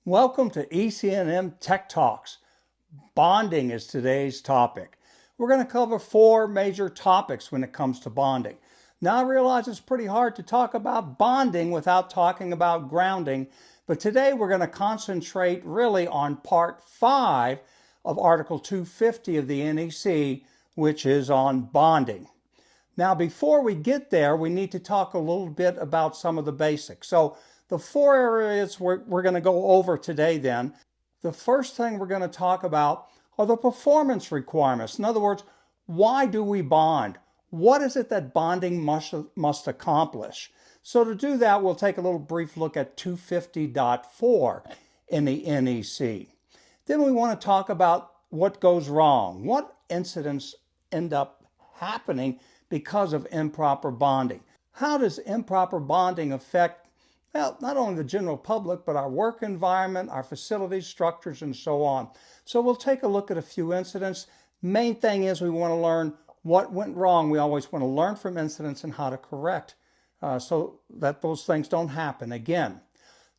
Welcome to EC&M Tech Talks. Bonding is today's topic. We're going to cover four major topics when it comes to bonding. Now I realize it's pretty hard to talk about bonding without talking about grounding, but today we're going to concentrate really on part 5 of Article 250 of the NEC, which is on bonding. Now before we get there, we need to talk a little bit about some of the basics. So the four areas we're going to go over today then. The first thing we're going to talk about are the performance requirements. In other words, why do we bond? What is it that bonding must accomplish? So to do that, we'll take a little brief look at 250.4 in the NEC. Then we want to talk about what goes wrong. What incidents end up happening because of improper bonding? How does improper bonding affect not only the general public, but our work environment, our facilities, structures, and so on. So we'll take a look at a few incidents. Main thing is we want to learn what went wrong. We always want to learn from incidents and how to correct so that those things don't happen again.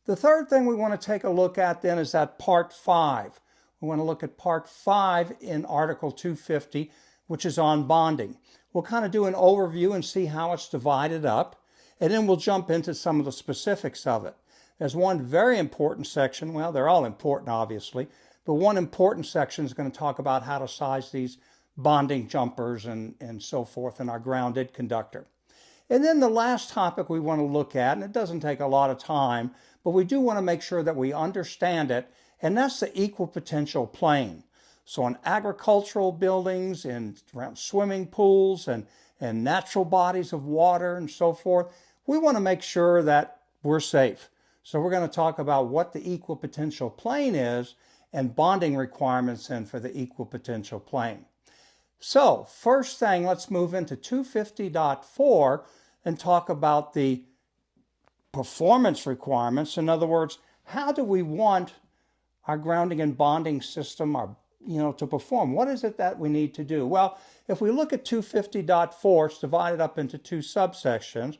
The third thing we want to take a look at then is that part 5. We want to look at part 5 in Article 250, which is on bonding. We'll kind of do an overview and see how it's divided up. And then we'll jump into some of the specifics of it. There's one very important section, well, they're all important obviously, but one important section is going to talk about how to size these bonding jumpers and so forth in our grounded conductor. And then the last topic we want to look at, and it doesn't take a lot of time, but we do want to make sure that we understand it, and that's the equipotential plane. So in agricultural buildings and around swimming pools and natural bodies of water and so forth, we want to make sure that we're safe. So we're going to talk about what the equipotential plane is and bonding requirements then for the equipotential plane. So first thing, let's move into 250.4 and talk about the performance requirements. In other words, how do we want our grounding and bonding system to perform? What is it that we need to do? Well, if we look at 250.4, it's divided up into two subsections.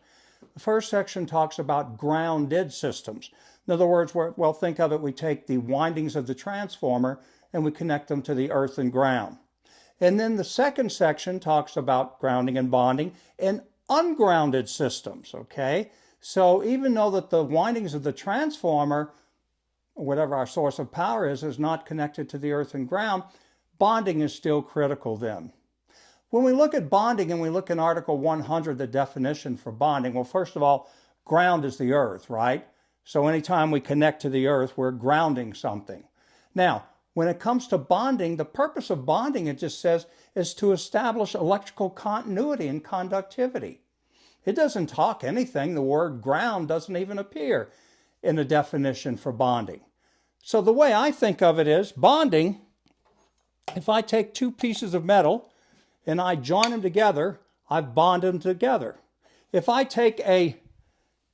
The first section talks about grounded systems. In other words, well, think of it, we take the windings of the transformer and we connect them to the earth and ground. And then the second section talks about grounding and bonding in ungrounded systems, okay? So even though that the windings of the transformer, whatever our source of power is not connected to the earth and ground, bonding is still critical then. When we look at bonding and we look in Article 100, the definition for bonding, well, first of all, ground is the earth, right? So anytime we connect to the earth, we're grounding something. Now, when it comes to bonding, the purpose of bonding, it just says, is to establish electrical continuity and conductivity. It doesn't talk anything. The word ground doesn't even appear in the definition for bonding. So the way I think of it is bonding, if I take two pieces of metal and I join them together, I've bonded them together. If I take a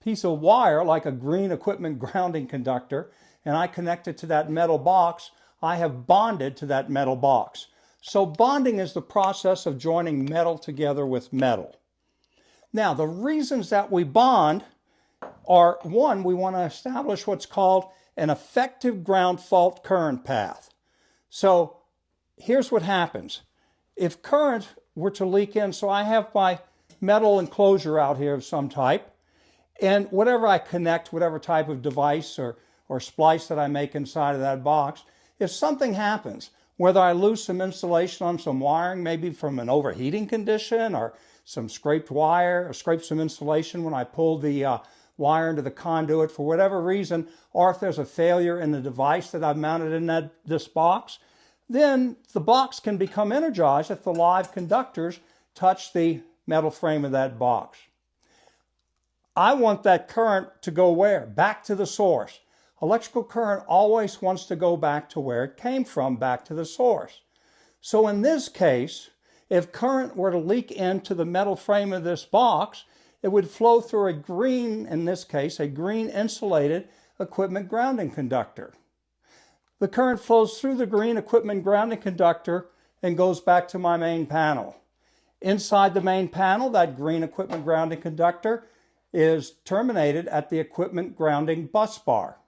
piece of wire like a green equipment grounding conductor and I connect it to that metal box, I have bonded to that metal box. So bonding is the process of joining metal together with metal. Now the reasons that we bond are, one, we want to establish what's called an effective ground fault current path. So here's what happens. If current were to leak in, so I have my metal enclosure out here of some type, and whatever I connect, whatever type of device or splice that I make inside of that box, if something happens, whether I lose some insulation on some wiring, maybe from an overheating condition or some scraped wire or scrape some insulation when I pull the wire into the conduit for whatever reason, or if there's a failure in the device that I've mounted in this box, then the box can become energized if the live conductors touch the metal frame of that box. I want that current to go where? Back to the source. Electrical current always wants to go back to where it came from, back to the source. So in this case, if current were to leak into the metal frame of this box, it would flow through a green, in this case, a green insulated equipment grounding conductor. The current flows through the green equipment grounding conductor and goes back to my main panel. Inside the main panel, that green equipment grounding conductor is terminated at the equipment grounding bus bar.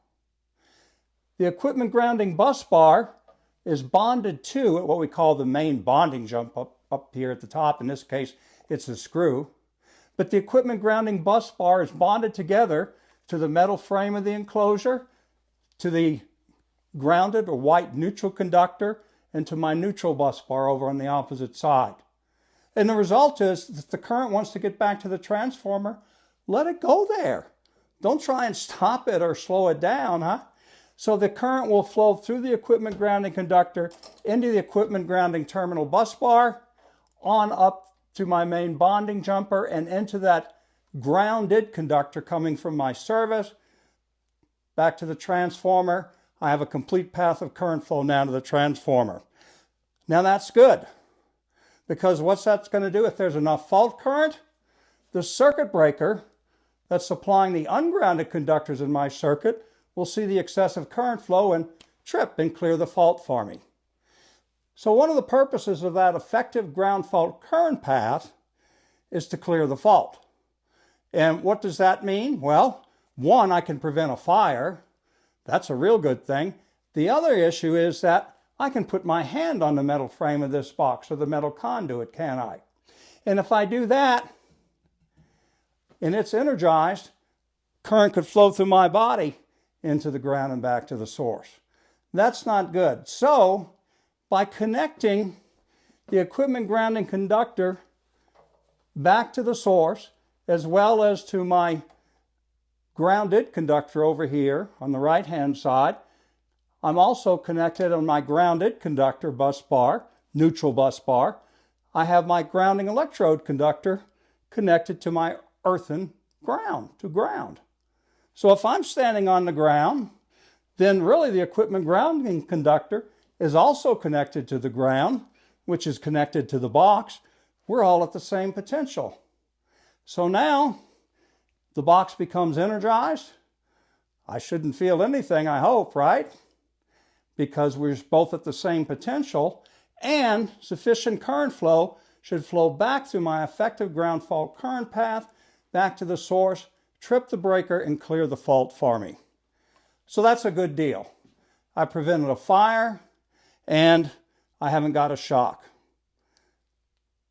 The equipment grounding bus bar is bonded to what we call the main bonding jump up here at the top. In this case, it's a screw. But the equipment grounding bus bar is bonded together to the metal frame of the enclosure, to the grounded or white neutral conductor, and to my neutral bus bar over on the opposite side. And the result is, if the current wants to get back to the transformer, let it go there. Don't try and stop it or slow it down, huh? So the current will flow through the equipment grounding conductor into the equipment grounding terminal bus bar, on up to my main bonding jumper, and into that grounded conductor coming from my service, back to the transformer. I have a complete path of current flow now to the transformer. Now that's good, because what's that's going to do? If there's enough fault current, the circuit breaker that's supplying the ungrounded conductors in my circuit will see the excessive current flow and trip and clear the fault for me. So one of the purposes of that effective ground fault current path is to clear the fault. And what does that mean? Well, one, I can prevent a fire. That's a real good thing. The other issue is that I can put my hand on the metal frame of this box or the metal conduit, can't I? And if I do that, and it's energized, current could flow through my body into the ground and back to the source. That's not good. So, by connecting the equipment grounding conductor back to the source, as well as to my grounded conductor over here on the right-hand side, I'm also connected on my grounded conductor bus bar, neutral bus bar. I have my grounding electrode conductor connected to my earthen ground, to ground. So if I'm standing on the ground, then really the equipment grounding conductor is also connected to the ground, which is connected to the box. We're all at the same potential. So now the box becomes energized. I shouldn't feel anything, I hope, right? Because we're both at the same potential, and sufficient current flow should flow back through my effective ground fault current path, back to the source, trip the breaker, and clear the fault for me. So that's a good deal. I prevented a fire, and I haven't got a shock.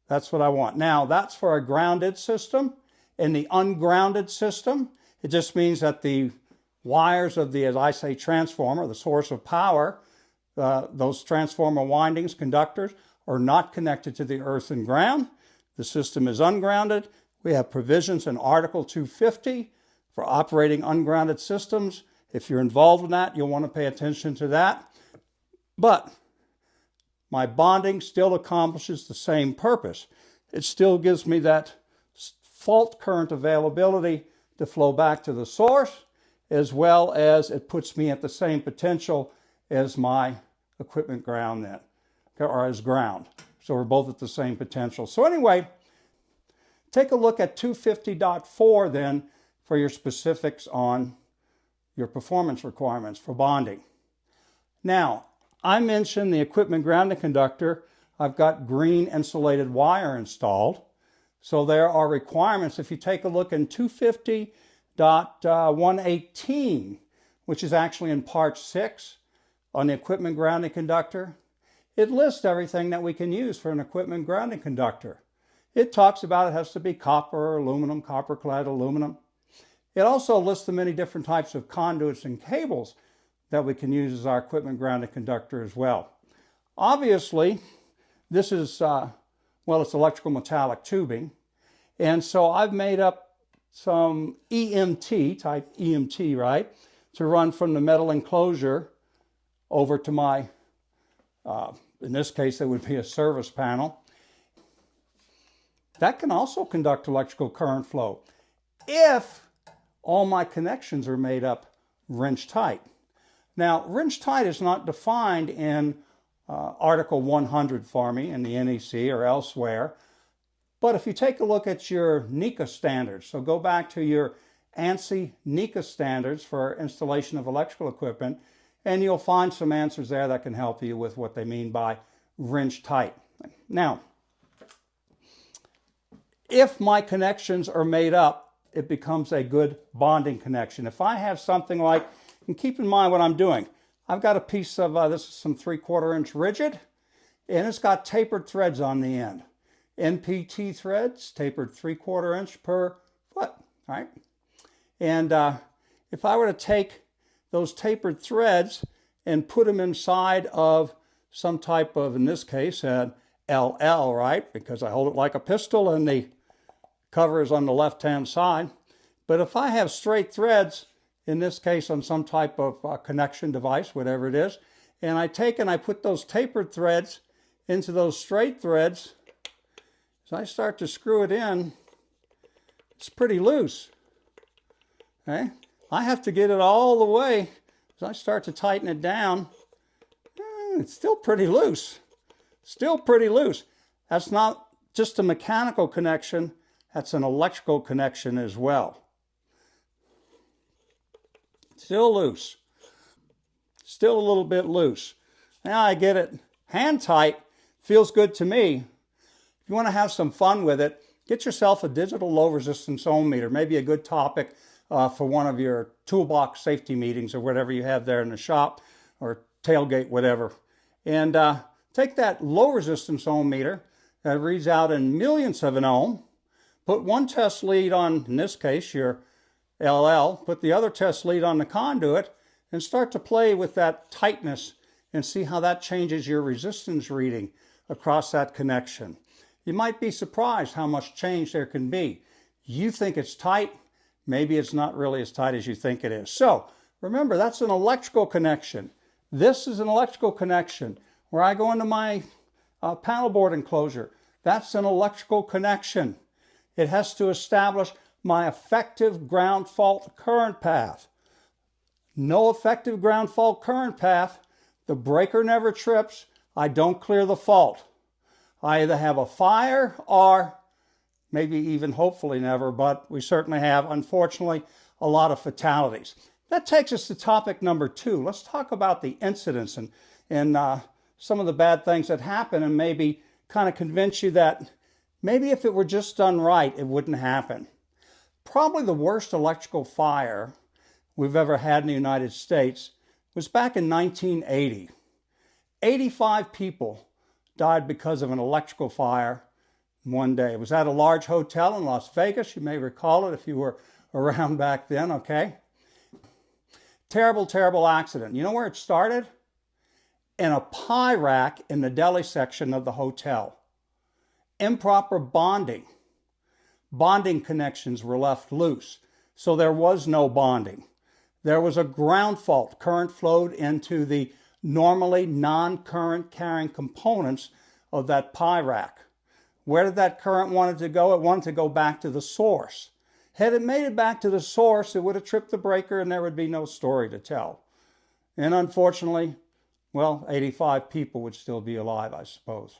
That's what I want. Now, that's for a grounded system. In the ungrounded system, it just means that the wires of the, as I say, transformer, the source of power, those transformer windings, conductors, are not connected to the earth and ground. The system is ungrounded. We have provisions in Article 250 for operating ungrounded systems. If you're involved in that, you'll want to pay attention to that. But my bonding still accomplishes the same purpose. It still gives me that fault current availability to flow back to the source, as well as it puts me at the same potential as my equipment ground then, or as ground. So we're both at the same potential. So anyway, take a look at 250.4 then for your specifics on your performance requirements for bonding. Now, I mentioned the equipment grounding conductor. I've got green insulated wire installed. So there are requirements. If you take a look in 250.118, which is actually in part 6 on the equipment grounding conductor, it lists everything that we can use for an equipment grounding conductor. It talks about it has to be copper or aluminum, copper-clad aluminum. It also lists the many different types of conduits and cables that we can use as our equipment grounding conductor as well. Obviously, this is, it's electrical metallic tubing. And so I've made up some EMT, type EMT, right, to run from the metal enclosure over to my, in this case, it would be a service panel. That can also conduct electrical current flow if all my connections are made up wrench tight. Now, wrench tight is not defined in Article 100 for me in the NEC or elsewhere. But if you take a look at your NECA standards, so go back to your ANSI NECA standards for installation of electrical equipment, and you'll find some answers there that can help you with what they mean by wrench tight. Now, if my connections are made up, it becomes a good bonding connection. If I have something like, and keep in mind what I'm doing, I've got a piece of, this is some 3/4 inch rigid, and it's got tapered threads on the end. NPT threads, tapered 3/4 inch per foot, right? And if I were to take those tapered threads and put them inside of some type of, in this case, an LL, right? Because I hold it like a pistol and the cover is on the left-hand side. But if I have straight threads, in this case on some type of connection device, whatever it is, and I take and I put those tapered threads into those straight threads, as I start to screw it in, it's pretty loose. Okay? I have to get it all the way. As I start to tighten it down, it's still pretty loose. Still pretty loose. That's not just a mechanical connection, that's an electrical connection as well. Still loose. Still a little bit loose. Now I get it hand tight. Feels good to me. If you want to have some fun with it, get yourself a digital low resistance ohm meter. Maybe a good topic for one of your toolbox safety meetings or whatever you have there in the shop or tailgate, whatever. And take that low resistance ohm meter that reads out in millionths of an ohm, put one test lead on, in this case, your LL, put the other test lead on the conduit, and start to play with that tightness and see how that changes your resistance reading across that connection. You might be surprised how much change there can be. You think it's tight, maybe it's not really as tight as you think it is. So remember, that's an electrical connection. This is an electrical connection. Where I go into my panel board enclosure, that's an electrical connection. It has to establish my effective ground fault current path. No effective ground fault current path, the breaker never trips, I don't clear the fault. I either have a fire or maybe even hopefully never, but we certainly have, unfortunately, a lot of fatalities. That takes us to topic number 2. Let's talk about the incidents and some of the bad things that happen and maybe kind of convince you that maybe if it were just done right, it wouldn't happen. Probably the worst electrical fire we've ever had in the United States was back in 1980. 85 people died because of an electrical fire in one day. It was at a large hotel in Las Vegas. You may recall it if you were around back then, okay? Terrible, terrible accident. You know where it started? In a pie rack in the deli section of the hotel. Improper bonding. Bonding connections were left loose, so there was no bonding. There was a ground fault. Current flowed into the normally non-current carrying components of that pie rack. Where did that current want to go? It wanted to go back to the source. Had it made it back to the source, it would have tripped the breaker and there would be no story to tell. And unfortunately, well, 85 people would still be alive, I suppose.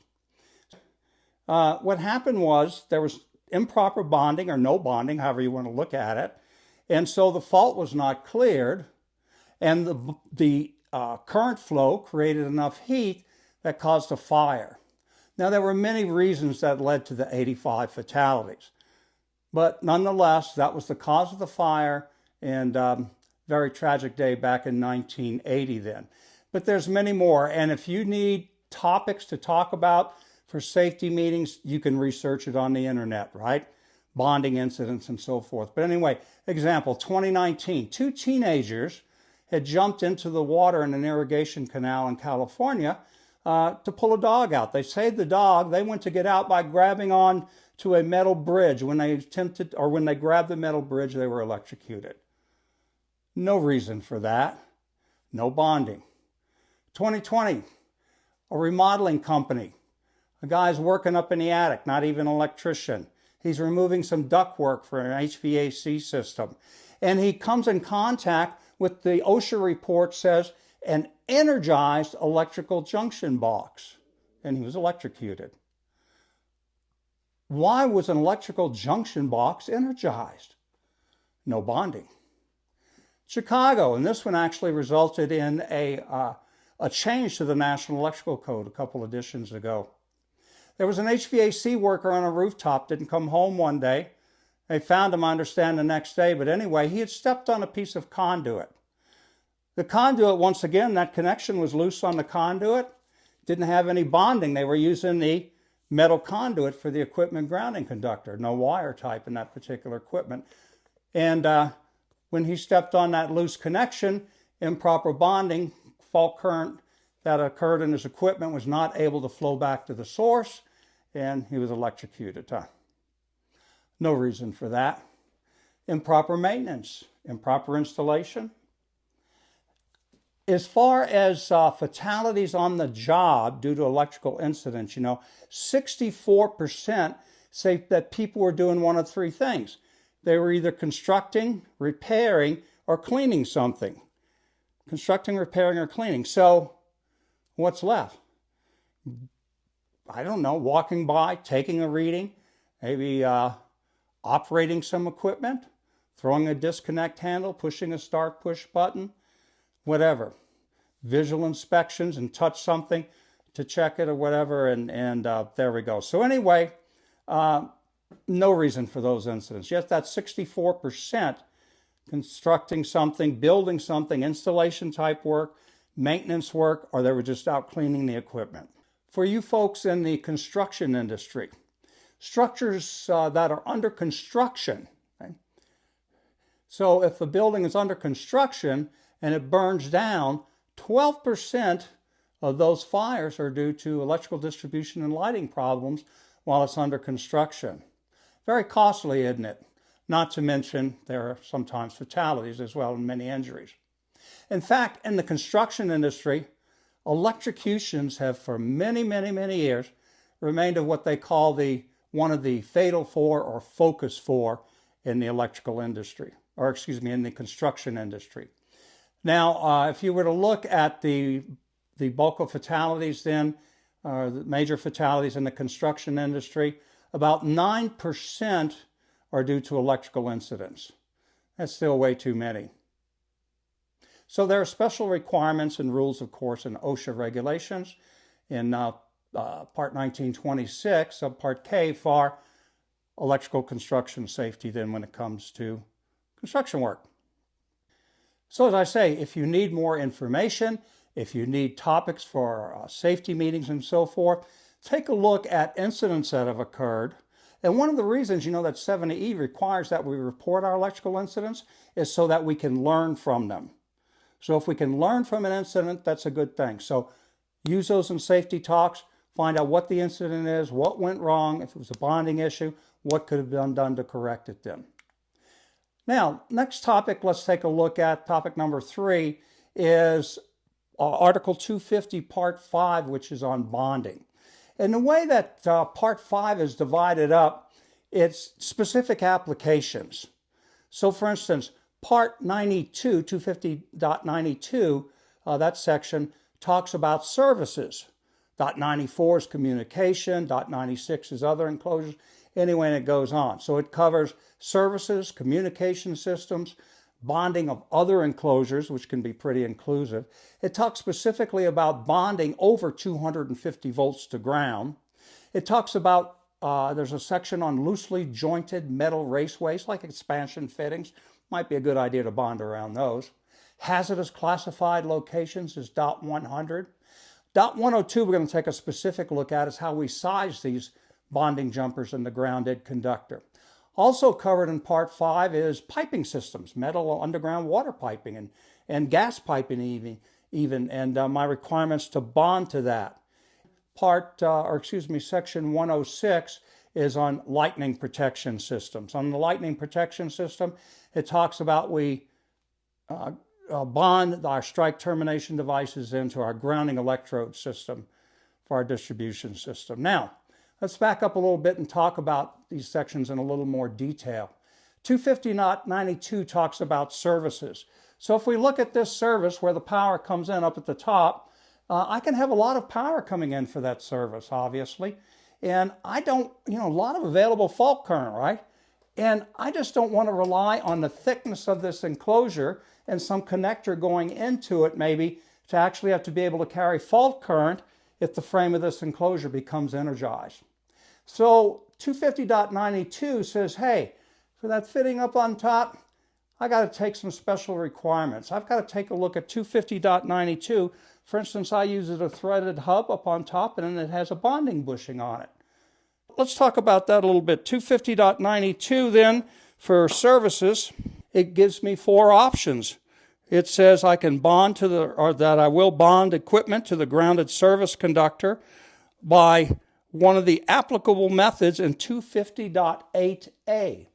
What happened was there was improper bonding or no bonding, however you want to look at it. And so the fault was not cleared, and the current flow created enough heat that caused a fire. Now, there were many reasons that led to the 85 fatalities. But nonetheless, that was the cause of the fire, and very tragic day back in 1980 then. But there's many more, and if you need topics to talk about for safety meetings, you can research it on the internet, right? Bonding incidents and so forth. But anyway, example, 2019, 2 teenagers had jumped into the water in an irrigation canal in California to pull a dog out. They saved the dog. They went to get out by grabbing on to a metal bridge. When they grabbed the metal bridge, they were electrocuted. No reason for that. No bonding. 2020, a remodeling company. A guy's working up in the attic, not even an electrician. He's removing some ductwork for an HVAC system. And he comes in contact with the OSHA report says an energized electrical junction box. And he was electrocuted. Why was an electrical junction box energized? No bonding. Chicago, and this one actually resulted in a change to the National Electrical Code a couple editions ago. There was an HVAC worker on a rooftop, didn't come home one day. They found him, I understand, the next day. But anyway, he had stepped on a piece of conduit. The conduit, once again, that connection was loose on the conduit. Didn't have any bonding. They were using the metal conduit for the equipment grounding conductor. No wire type in that particular equipment. And when he stepped on that loose connection, improper bonding, fault current that occurred in his equipment was not able to flow back to the source, and he was electrocuted. No reason for that. Improper maintenance, improper installation. As far as fatalities on the job due to electrical incidents, 64% say that people were doing one of three things. They were either constructing, repairing, or cleaning something. Constructing, repairing, or cleaning. So what's left? I don't know, walking by, taking a reading, maybe operating some equipment, throwing a disconnect handle, pushing a start push button, whatever. Visual inspections and touch something to check it or whatever, and there we go. So anyway, no reason for those incidents. Yes, that's 64% constructing something, building something, installation type work, maintenance work, or they were just out cleaning the equipment. For you folks in the construction industry, structures that are under construction. Okay? So if a building is under construction and it burns down, 12% of those fires are due to electrical distribution and lighting problems while it's under construction. Very costly, isn't it? Not to mention there are sometimes fatalities as well and many injuries. In fact, in the construction industry, electrocutions have for many, many, many years remained of what they call one of the fatal four or focus four in the electrical industry, or in the construction industry. Now, if you were to look at the bulk of fatalities then, the major fatalities in the construction industry, about 9% are due to electrical incidents. That's still way too many. So there are special requirements and rules, of course, in OSHA regulations in Part 1926, Subpart K, for electrical construction safety then when it comes to construction work. So as I say, if you need more information, if you need topics for safety meetings and so forth, take a look at incidents that have occurred. And one of the reasons, that 70E requires that we report our electrical incidents is so that we can learn from them. So if we can learn from an incident, that's a good thing. So use those in safety talks, find out what the incident is, what went wrong, if it was a bonding issue, what could have been done to correct it then. Now, next topic, let's take a look at topic number 3 is Article 250, Part 5, which is on bonding. And the way that Part 5 is divided up, it's specific applications. So for instance, Part 92, 250.92, that section talks about services. .94 is communication, .96 is other enclosures, anyway, and it goes on. So it covers services, communication systems, bonding of other enclosures, which can be pretty inclusive. It talks specifically about bonding over 250 volts to ground. It talks about, there's a section on loosely jointed metal raceways, like expansion fittings. Might be a good idea to bond around those. Hazardous classified locations is .100. .102 we're going to take a specific look at is how we size these bonding jumpers in the grounded conductor. Also covered in Part 5 is piping systems, metal underground water piping and gas piping even, and my requirements to bond to that. Section 106 is on lightning protection systems. On the lightning protection system, it talks about we bond our strike termination devices into our grounding electrode system for our distribution system. Now, let's back up a little bit and talk about these sections in a little more detail. 250.92 talks about services. So if we look at this service where the power comes in up at the top, I can have a lot of power coming in for that service, obviously. And I don't, a lot of available fault current, right? And I just don't want to rely on the thickness of this enclosure and some connector going into it maybe to actually have to be able to carry fault current if the frame of this enclosure becomes energized. So 250.92 says, hey, for that fitting up on top, I got to take some special requirements. I've got to take a look at 250.92. For instance, I use a threaded hub up on top, and then it has a bonding bushing on it. Let's talk about that a little bit. 250.92 then, for services, it gives me 4 options. It says I can bond to that I will bond equipment to the grounded service conductor by one of the applicable methods in 250.8a.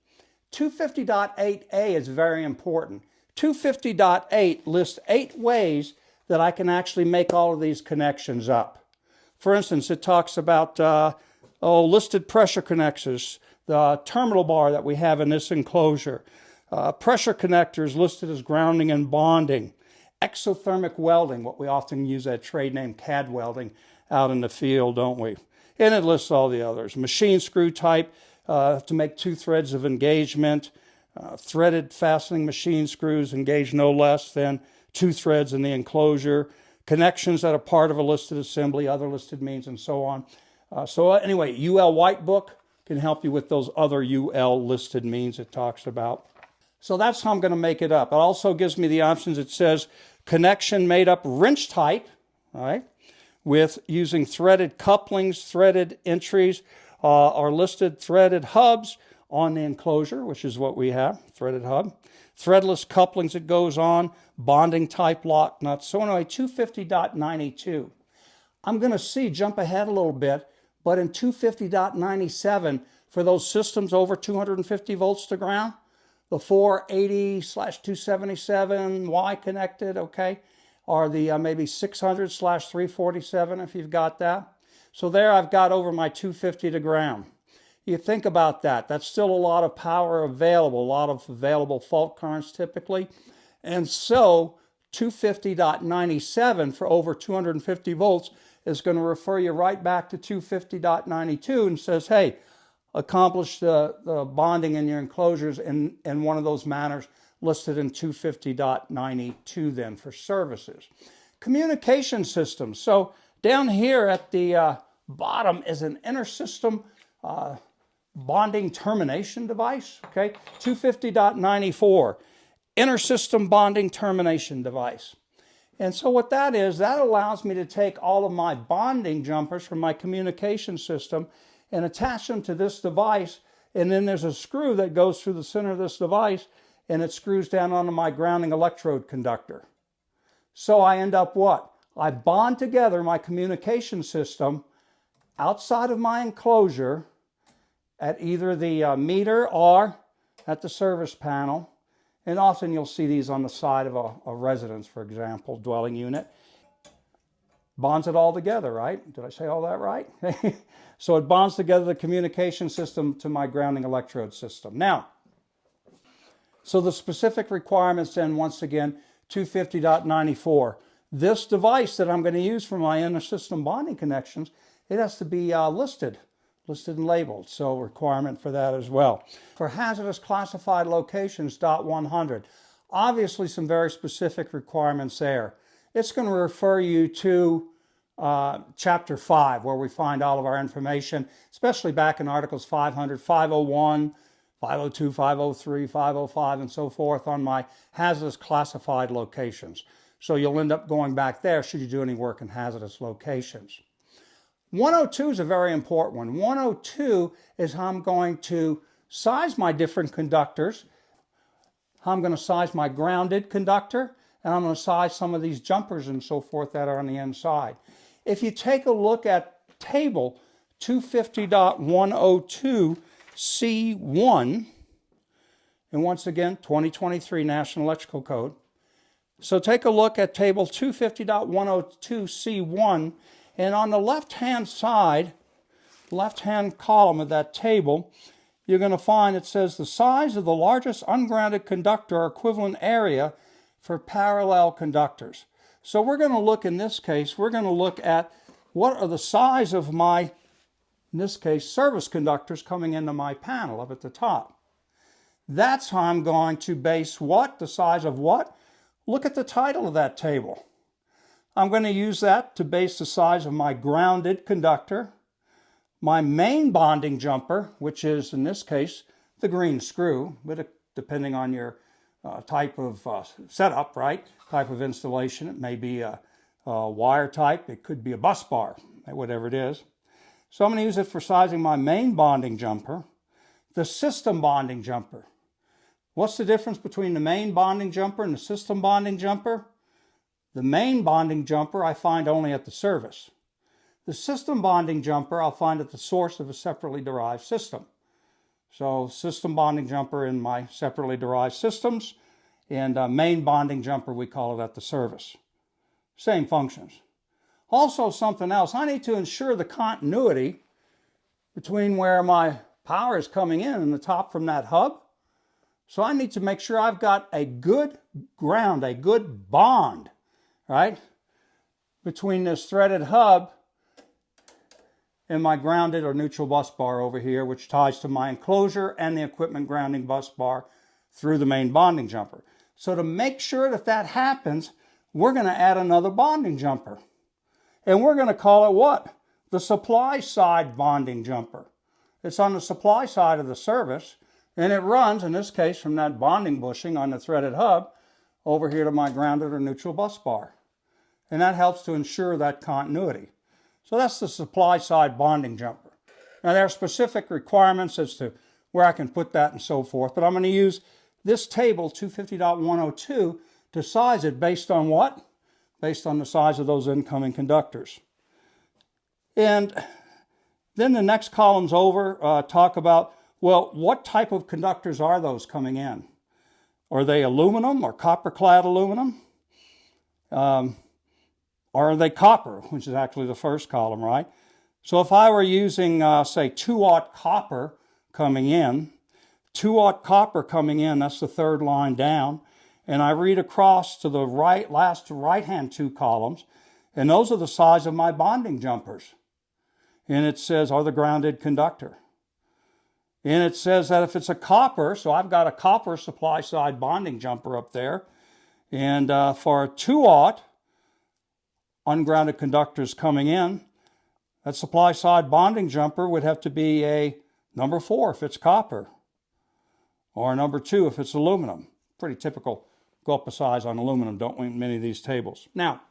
250.8a is very important. 250.8 lists 8 ways that I can actually make all of these connections up. For instance, it talks about listed pressure connectors, the terminal bar that we have in this enclosure, pressure connectors listed as grounding and bonding, exothermic welding, what we often use that trade name CAD welding out in the field, don't we? And it lists all the others. Machine screw type to make 2 threads of engagement, threaded fastening machine screws engage no less than 2 threads in the enclosure, connections that are part of a listed assembly, other listed means, and so on. So anyway, UL White Book can help you with those other UL listed means it talks about. So that's how I'm going to make it up. It also gives me the options. It says connection made up wrench tight, all right, with using threaded couplings, threaded entries, or listed threaded hubs on the enclosure, which is what we have, threaded hub. Threadless couplings it goes on, bonding type lock nuts. So anyway, 250.92. I'm going to jump ahead a little bit, but in 250.97, for those systems over 250 volts to ground, the 480/277 Y connected, okay, or the maybe 600/347 if you've got that. So there I've got over my 250 to ground. You think about that. That's still a lot of power available, a lot of available fault currents typically. And so 250.97 for over 250 volts is going to refer you right back to 250.92 and says, hey, accomplish the bonding in your enclosures in one of those manners listed in 250.92 then for services. Communication systems. So down here at the bottom is an inter-system bonding termination device, okay? 250.94, inter-system bonding termination device. And so what that is, that allows me to take all of my bonding jumpers from my communication system and attach them to this device, and then there's a screw that goes through the center of this device, and it screws down onto my grounding electrode conductor. So I end up what? I bond together my communication system outside of my enclosure at either the meter or at the service panel. And often you'll see these on the side of a residence, for example, dwelling unit. Bonds it all together, right? Did I say all that right? So it bonds together the communication system to my grounding electrode system. Now, so the specific requirements then, once again, 250.94. This device that I'm going to use for my inter-system bonding connections, it has to be listed and labeled, so requirement for that as well. For hazardous classified locations, .100, obviously some very specific requirements there. It's going to refer you to Chapter 5, where we find all of our information, especially back in Articles 500, 501, 502, 503, 505, and so forth on my hazardous classified locations. So you'll end up going back there should you do any work in hazardous locations. 102 is a very important one. 102 is how I'm going to size my different conductors, how I'm going to size my grounded conductor, and I'm going to size some of these jumpers and so forth that are on the inside. If you take a look at table 250.102 C1, and once again, 2023 National Electrical Code. So take a look at table 250.102 C1, and on the left-hand side, left-hand column of that table, you're going to find it says the size of the largest ungrounded conductor or equivalent area for parallel conductors. So we're going to look, in this case, we're going to look at what are the size of my, in this case, service conductors coming into my panel up at the top. That's how I'm going to base what? The size of what? Look at the title of that table. I'm going to use that to base the size of my grounded conductor, my main bonding jumper, which is, in this case, the green screw, but depending on your type of setup, right? Type of installation. It may be a wire type. It could be a bus bar, whatever it is. So I'm going to use it for sizing my main bonding jumper, the system bonding jumper. What's the difference between the main bonding jumper and the system bonding jumper? The main bonding jumper I find only at the service. The system bonding jumper I'll find at the source of a separately derived system. So system bonding jumper in my separately derived systems, and main bonding jumper we call it at the service. Same functions. Also something else, I need to ensure the continuity between where my power is coming in the top from that hub. So I need to make sure I've got a good ground, a good bond, right, between this threaded hub and my grounded or neutral bus bar over here, which ties to my enclosure and the equipment grounding bus bar through the main bonding jumper. So to make sure that that happens, we're going to add another bonding jumper. And we're going to call it what? The supply side bonding jumper. It's on the supply side of the service, and it runs, in this case, from that bonding bushing on the threaded hub over here to my grounded or neutral bus bar. And that helps to ensure that continuity. So that's the supply side bonding jumper. Now there are specific requirements as to where I can put that and so forth, but I'm going to use this table 250.102 to size it based on what? Based on the size of those incoming conductors. And then the next columns over talk about, well, what type of conductors are those coming in? Are they aluminum or copper-clad aluminum? Or are they copper, which is actually the first column, right? So if I were using, say, 2-aught copper coming in, 2-aught copper coming in, that's the third line down, and I read across to the last right-hand two columns, and those are the size of my bonding jumpers. And it says, are the grounded conductor. And it says that if it's a copper, so I've got a copper supply side bonding jumper up there, and for a 2-aught, ungrounded conductors coming in, that supply side bonding jumper would have to be a number 4 if it's copper, or a number 2 if it's aluminum. Pretty typical go up a size on aluminum, don't we, in many of these tables. Now,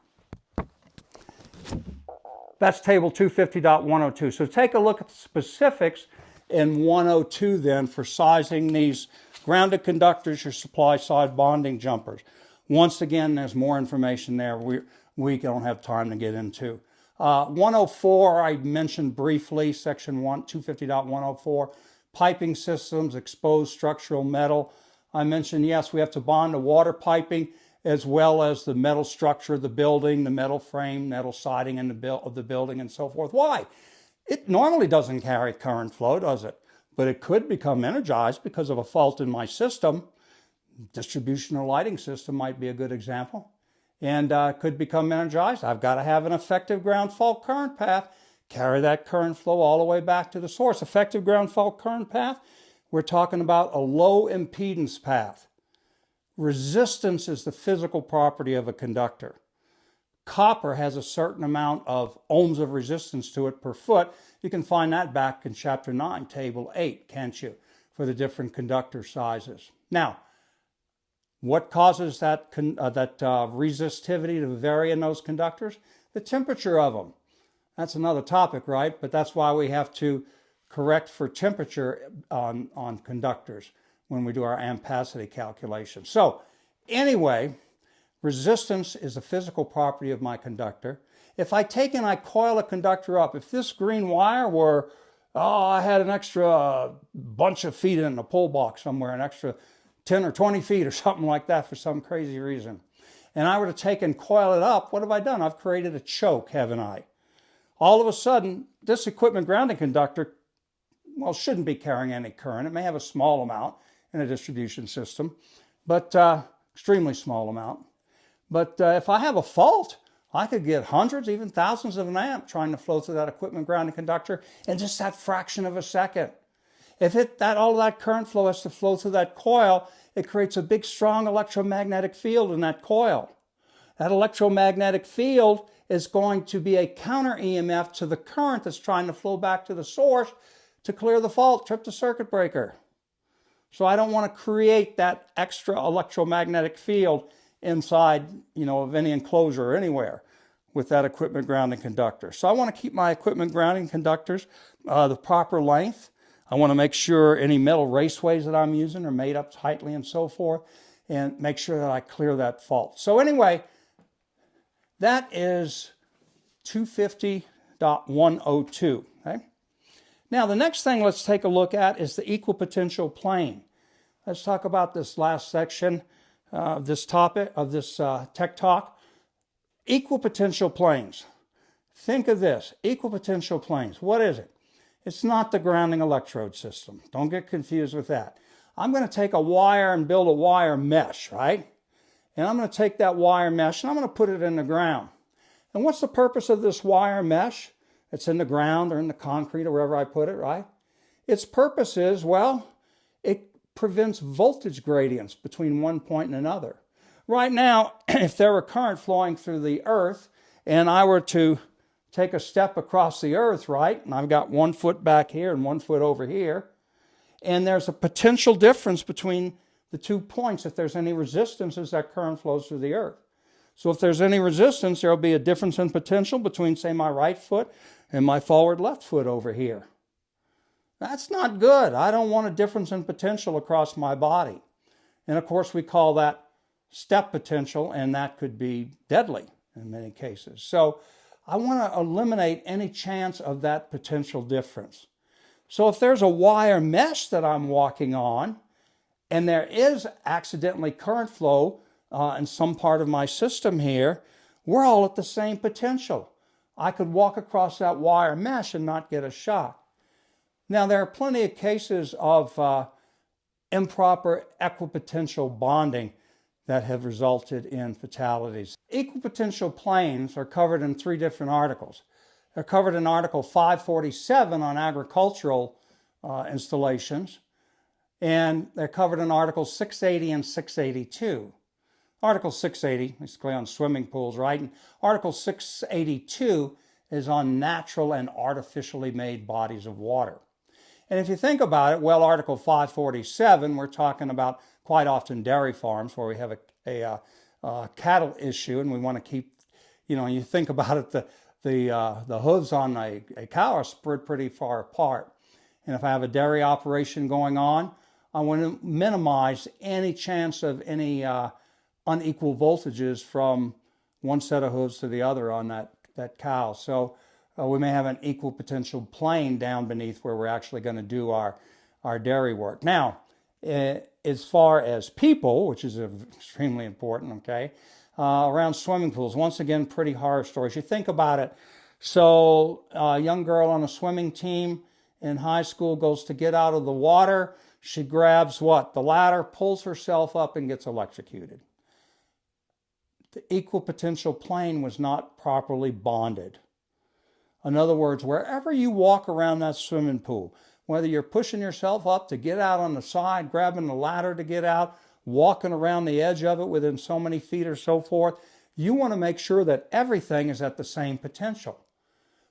that's table 250.102. So take a look at the specifics in 102 then for sizing these grounded conductors, your supply side bonding jumpers. Once again, there's more information there we don't have time to get into. 104, I mentioned briefly, section 250.104, piping systems, exposed structural metal. I mentioned, yes, we have to bond the water piping as well as the metal structure of the building, the metal frame, metal siding of the building, and so forth. Why? It normally doesn't carry current flow, does it? But it could become energized because of a fault in my system. Distribution or lighting system might be a good example. And could become energized. I've got to have an effective ground fault current path, carry that current flow all the way back to the source. Effective ground fault current path, we're talking about a low impedance path. Resistance is the physical property of a conductor. Copper has a certain amount of ohms of resistance to it per foot. You can find that back in chapter 9, table 8, can't you, for the different conductor sizes. Now, what causes that resistivity to vary in those conductors? The temperature of them. That's another topic, right? But that's why we have to correct for temperature on conductors when we do our ampacity calculation. So anyway, resistance is a physical property of my conductor. If I take and I coil a conductor up, if this green wire were, I had an extra bunch of feet in a pull box somewhere, an extra 10 or 20 feet or something like that for some crazy reason, and I were to take and coil it up, what have I done? I've created a choke, haven't I? All of a sudden, this equipment grounding conductor, well, shouldn't be carrying any current. It may have a small amount in a distribution system, but extremely small amount. But if I have a fault, I could get hundreds, even thousands of an amp trying to flow through that equipment grounding conductor in just that fraction of a second. If all of that current flow has to flow through that coil, it creates a big, strong electromagnetic field in that coil. That electromagnetic field is going to be a counter EMF to the current that's trying to flow back to the source to clear the fault, trip the circuit breaker. So I don't want to create that extra electromagnetic field inside, of any enclosure or anywhere with that equipment grounding conductor. So I want to keep my equipment grounding conductors the proper length. I want to make sure any metal raceways that I'm using are made up tightly and so forth, and make sure that I clear that fault. So anyway, that is 250.102. Okay? Now the next thing let's take a look at is the equipotential plane. Let's talk about this last section of this topic, of this tech talk. Equipotential planes. Think of this, equipotential planes. What is it? It's not the grounding electrode system. Don't get confused with that. I'm going to take a wire and build a wire mesh, right? And I'm going to take that wire mesh and I'm going to put it in the ground. And what's the purpose of this wire mesh? It's in the ground or in the concrete or wherever I put it, right? Its purpose is, well, it prevents voltage gradients between one point and another. Right now, if there were current flowing through the earth and I were to take a step across the earth, right, and I've got 1 foot back here and 1 foot over here, and there's a potential difference between the 2 points if there's any resistance as that current flows through the earth. So if there's any resistance, there'll be a difference in potential between, say, my right foot and my forward left foot over here. That's not good. I don't want a difference in potential across my body. And of course, we call that step potential, and that could be deadly in many cases. So I want to eliminate any chance of that potential difference. So if there's a wire mesh that I'm walking on, and there is accidentally current flow in some part of my system here, we're all at the same potential. I could walk across that wire mesh and not get a shock. Now, there are plenty of cases of improper equipotential bonding that have resulted in fatalities. Equipotential planes are covered in 3 different articles. They're covered in Article 547 on agricultural installations, and they're covered in Articles 680 and 682. Article 680, basically on swimming pools, right? And Article 682 is on natural and artificially made bodies of water. And if you think about it, well, Article 547, we're talking about quite often dairy farms where we have a cattle issue, and we want to keep, you think about it, the hooves on a cow are spread pretty far apart. And if I have a dairy operation going on, I want to minimize any chance of any unequal voltages from one set of hooves to the other on that cow. So we may have an equipotential plane down beneath where we're actually going to do our dairy work. Now, as far as people, which is extremely important, okay, around swimming pools, once again, pretty horror stories. You think about it. So a young girl on a swimming team in high school goes to get out of the water. She grabs what? The ladder, pulls herself up, and gets electrocuted. The equipotential plane was not properly bonded. In other words, wherever you walk around that swimming pool, whether you're pushing yourself up to get out on the side, grabbing the ladder to get out, walking around the edge of it within so many feet or so forth, you want to make sure that everything is at the same potential.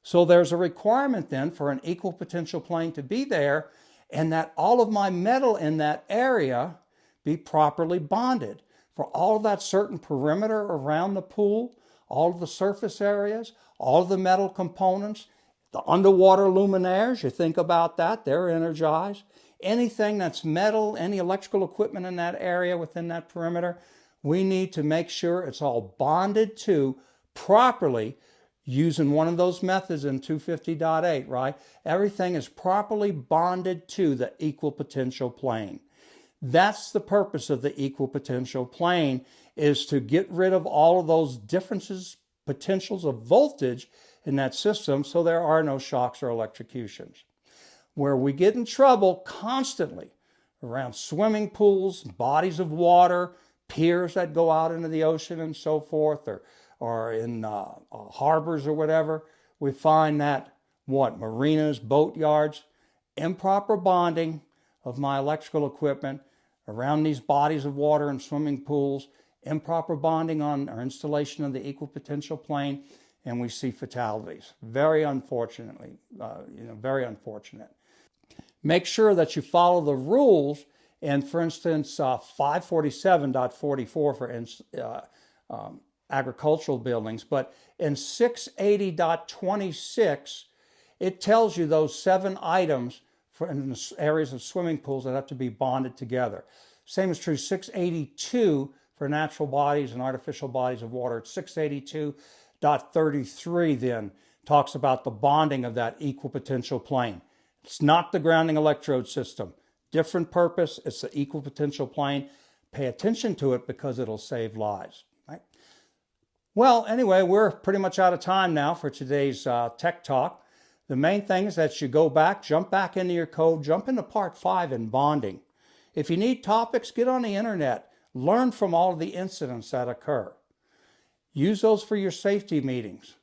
So there's a requirement then for an equipotential plane to be there, and that all of my metal in that area be properly bonded. For all of that certain perimeter around the pool, all of the surface areas, all of the metal components, the underwater luminaires, you think about that, they're energized. Anything that's metal, any electrical equipment in that area within that perimeter, we need to make sure it's all bonded to properly using one of those methods in 250.8, right? Everything is properly bonded to the equipotential plane. That's the purpose of the equipotential plane, is to get rid of all of those differences, potentials of voltage in that system so there are no shocks or electrocutions. Where we get in trouble constantly around swimming pools, bodies of water, piers that go out into the ocean and so forth, or in harbors or whatever, we find that, marinas, boat yards, improper bonding of my electrical equipment around these bodies of water and swimming pools, improper bonding on our installation of the equipotential plane, and we see fatalities. Very unfortunately, very unfortunate. Make sure that you follow the rules And for instance, 547.44 for agricultural buildings, but in 680.26, it tells you those 7 items for in the areas of swimming pools that have to be bonded together. Same is true 682 for natural bodies and artificial bodies of water. 682.33 then talks about the bonding of that equipotential plane. It's not the grounding electrode system. Different purpose. It's the equipotential plane. Pay attention to it because it'll save lives. Right? Well, anyway, we're pretty much out of time now for today's Tech Talk. The main thing is that you go back, jump back into your code, jump into part 5 in bonding. If you need topics, get on the internet. Learn from all of the incidents that occur. Use those for your safety meetings.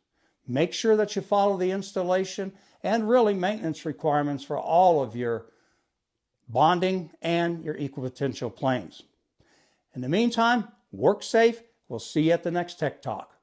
Make sure that you follow the installation and really maintenance requirements for all of your bonding and your equipotential planes. In the meantime, work safe. We'll see you at the next Tech Talk.